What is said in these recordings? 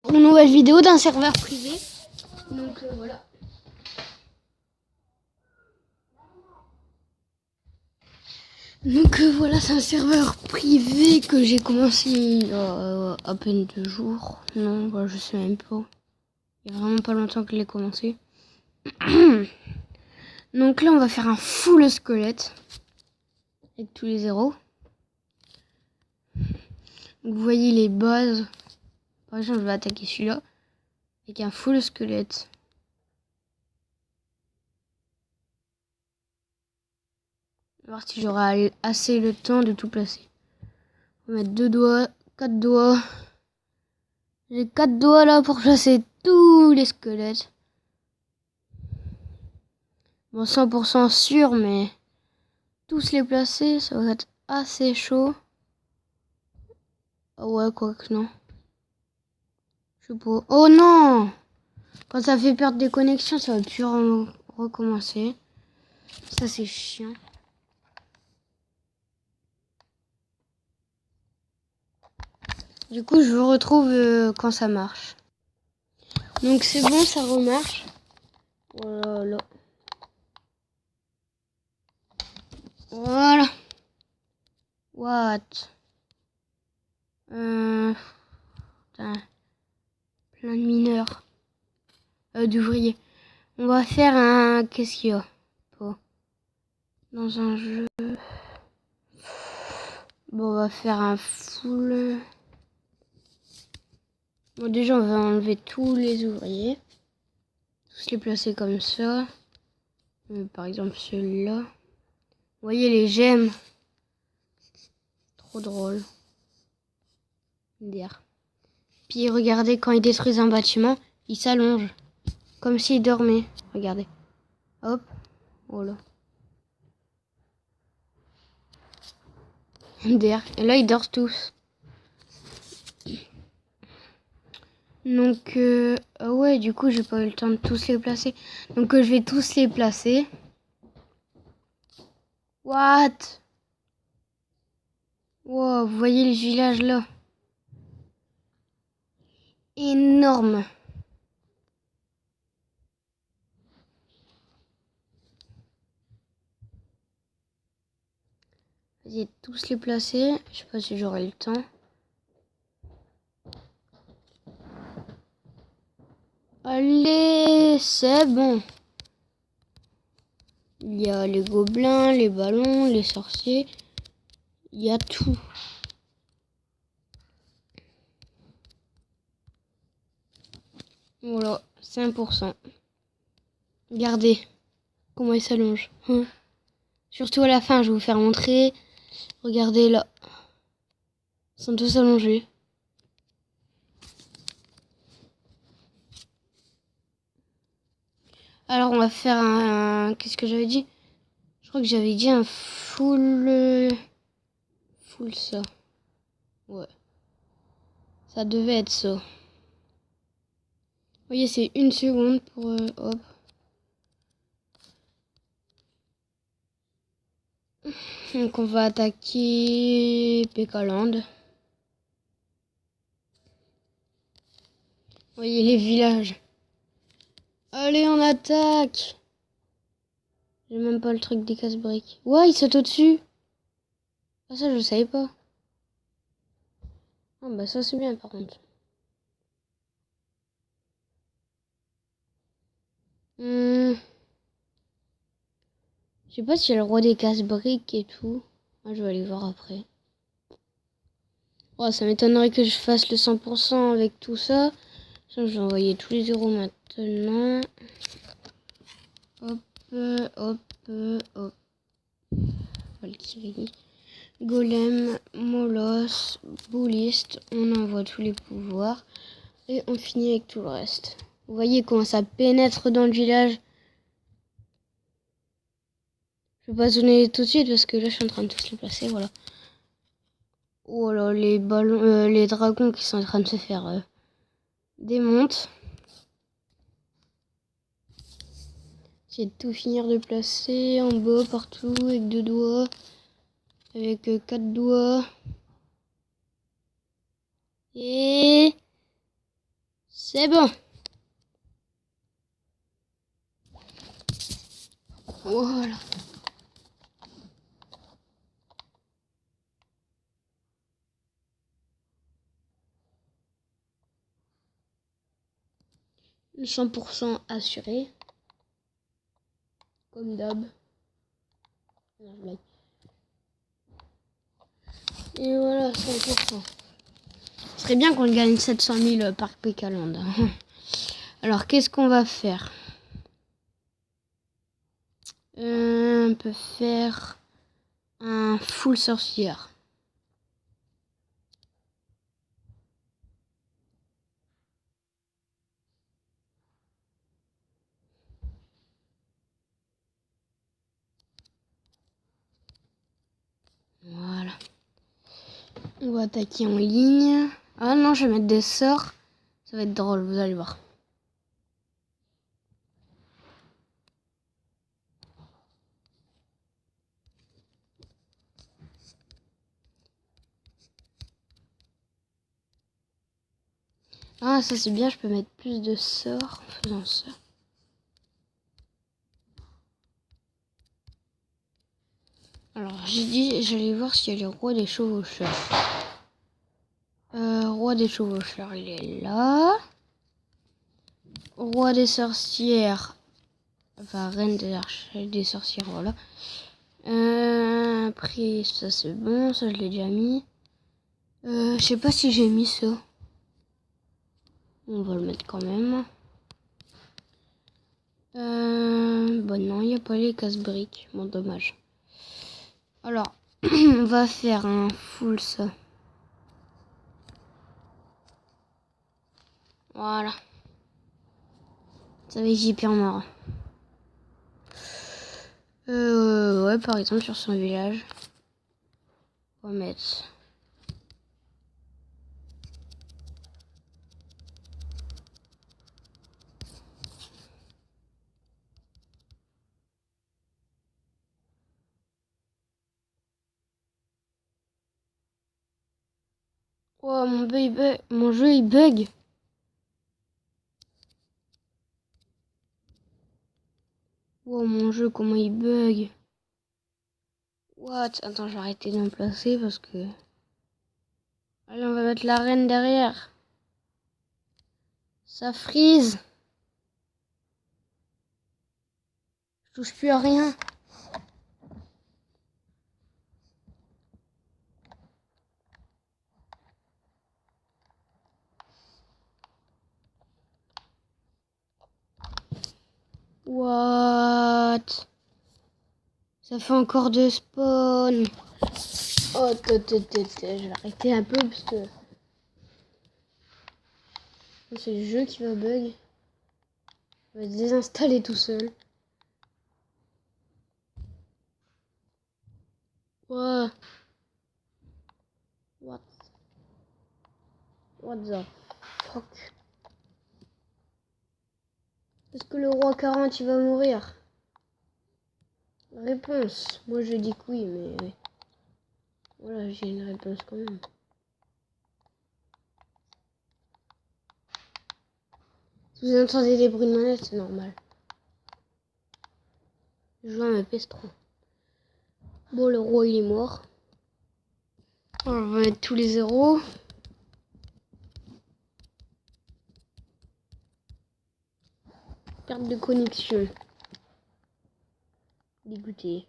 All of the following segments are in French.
Une nouvelle vidéo d'un serveur privé. Donc voilà. Donc voilà, c'est un serveur privé que j'ai commencé à peine 2 jours. Non, bah, je sais même pas. Il y a vraiment pas longtemps que je l'ai commencé. Donc là, on va faire un full squelette avec tous les zéros. Donc, vous voyez les bases. Par exemple, je vais attaquer celui-là avec un full squelette. On va voir si j'aurai assez le temps de tout placer. On va mettre 2 doigts, 4 doigts. J'ai 4 doigts là pour placer tous les squelettes. Bon, 100% sûr, mais tous les placer, ça va être assez chaud. Ah ouais, quoi que non. Je sais pas. Oh non! Quand ça fait perdre des connexions, ça va plus recommencer. Ça, c'est chiant. Du coup, je vous retrouve quand ça marche. Donc c'est bon, ça remarche. Voilà. Voilà. What? Putain. Plein de mineurs. D'ouvriers. On va faire un... Qu'est-ce qu'il y a? Pas. Dans un jeu... Bon, on va faire un full... Bon, déjà, on va enlever tous les ouvriers. Tous les placer comme ça. Par exemple, celui-là. Vous voyez les gemmes. Trop drôle. Dire. Puis regardez, quand ils détruisent un bâtiment, ils s'allongent. Comme s'ils dormaient. Regardez. Hop. Voilà. Der. Et là, ils dorment tous. Donc, ah ouais, du coup, j'ai pas eu le temps de tous les placer. Donc, je vais tous les placer. What? Wow, vous voyez le village là? Énorme. Vas-y, tous les placer. Je sais pas si j'aurai le temps. Allez, c'est bon. Il y a les gobelins, les ballons, les sorciers. Il y a tout. Voilà, 5%. Regardez comment ils s'allongent. Surtout à la fin, je vais vous faire montrer. Regardez là. Ils sont tous allongés. Alors on va faire un... Qu'est-ce que j'avais dit? Je crois que j'avais dit un full... Full ça. Ouais. Ça devait être ça. Vous voyez, c'est 1 seconde pour... hop. Donc on va attaquer Pékaland. Vous voyez les villages. Allez, on attaque! J'ai même pas le truc des casse-briques. Ouais, il saute au-dessus. Ah, ça, je savais pas. Ah, bah ça, c'est bien, par contre. Je sais pas s'il y a le roi des casse-briques et tout. Ah, je vais aller voir après. Oh, ça m'étonnerait que je fasse le 100% avec tout ça. Je vais envoyer tous les zéros maintenant. Hop, hop, hop. Valkyrie. Golem, Moloss, Bouliste. On envoie tous les pouvoirs. Et on finit avec tout le reste. Vous voyez comment ça pénètre dans le village. Je vais pas zoner tout de suite parce que là je suis en train de tous les placer, voilà. Oh là, les ballons, les dragons qui sont en train de se faire démonter. J'essaie de tout finir de placer en bas, partout, avec 2 doigts, avec 4 doigts. Et C'est bon. Voilà. Le 100% assuré. Comme d'hab. Non, je blague. Et voilà, 100%. Ce serait bien qu'on gagne 700 000 par Pécaland. Alors, qu'est-ce qu'on va faire? On peut faire un full sorcière. Voilà. On va attaquer en ligne. Ah non, je vais mettre des sorts. Ça va être drôle, vous allez voir. Ah, ça c'est bien, je peux mettre plus de sorts en faisant ça. Alors, j'ai dit, j'allais voir s'il y a le roi des chevaucheurs. Roi des chevaucheurs, il est là. Roi des sorcières. Enfin, reine des sorcières, voilà. Après, ça c'est bon, ça je l'ai déjà mis. Je sais pas si j'ai mis ça. On va le mettre quand même. Bon non, il n'y a pas les casse-briques. Bon, dommage. Alors, on va faire un full ça. Voilà. Ça va être hyper marrant. Ouais, par exemple, sur son village. On va mettre... Oh, mon jeu il bug. Oh, mon jeu, comment il bug. What? Attends, je vais arrêter de me placer parce que... Allez, on va mettre la reine derrière. Ça freeze. Je touche plus à rien. What? Ça fait encore deux spawns. Oh, je vais arrêter un peu parce que... C'est le jeu qui va bug. Il va se désinstaller tout seul. What? What? What the fuck? Est-ce que le roi 40 il va mourir? Réponse. Moi je dis que oui, mais... Voilà, j'ai une réponse quand même. Si vous entendez des bruits de manette, c'est normal. Je joue à ma PS3. Bon, le roi il est mort. Alors, on va mettre tous les zéros. Perte de connexion. Dégoûté.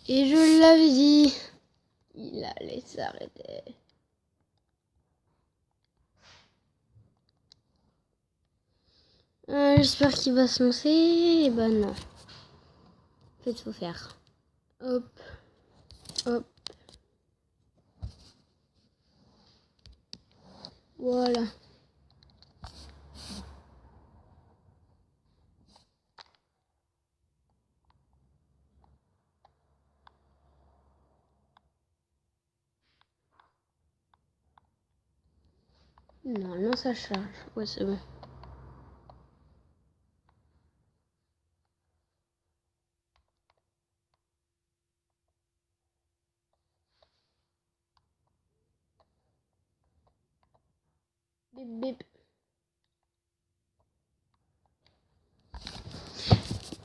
Et je l'avais dit. Il allait s'arrêter. J'espère qu'il va se lancer. Et ben non. En fait, faut faire. Hop. Hop. Voilà. Normalement ça charge. Ouais, c'est bon. Bip bip.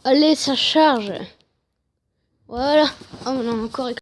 Allez, ça charge. Voilà. Oh non, encore éclaté.